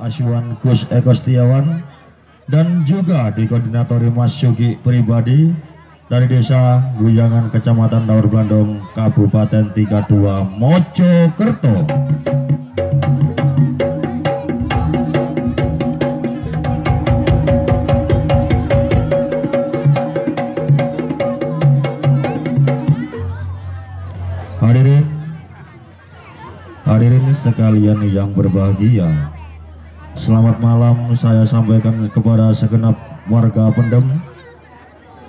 asuhan Gus Eko Setiawan dan juga dikoordinatori Mas Sugi pribadi dari Desa Guyangan Kecamatan Daur Blandong Kabupaten 32 Mojokerto. Hadirin sekalian yang berbahagia, selamat malam saya sampaikan kepada segenap warga Pendem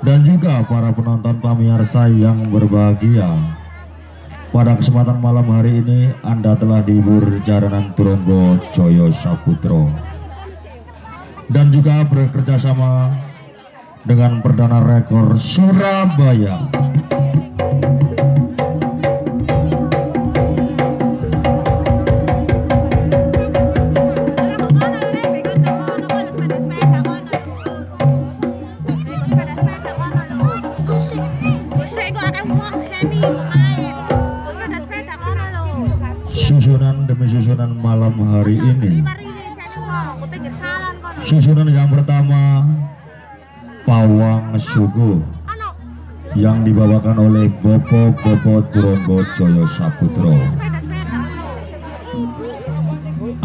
dan juga para penonton pamirsa yang berbahagia. Pada kesempatan malam hari ini Anda telah dihibur jaranan Turonggo Joyo Saputro dan juga bekerja sama dengan Perdana Rekor Surabaya. Susunan demi susunan malam hari ini. Susunan yang pertama Pawang Sugu yang dibawakan oleh Bopo Turonggo Joyo Saputro.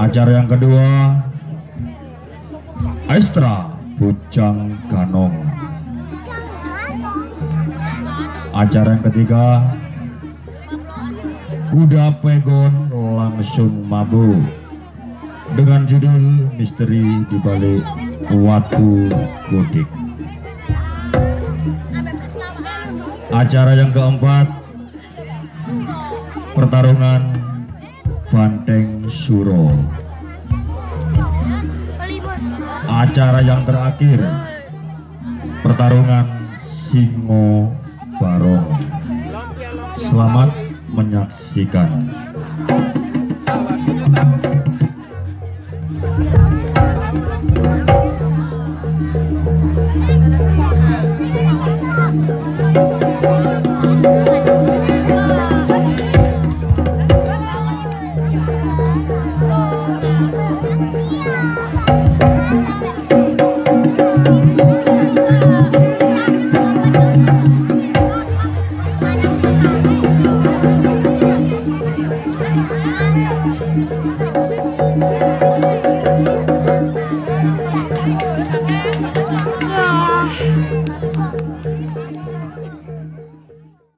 Acara yang kedua Astra Bujang Ganong. Acara yang ketiga Kuda Pegon Langsung Mabu dengan judul Misteri di Balik Watu Godik. Acara yang keempat pertarungan Banteng Suro. Acara yang terakhir pertarungan Singo Barong. Selamat menyaksikan.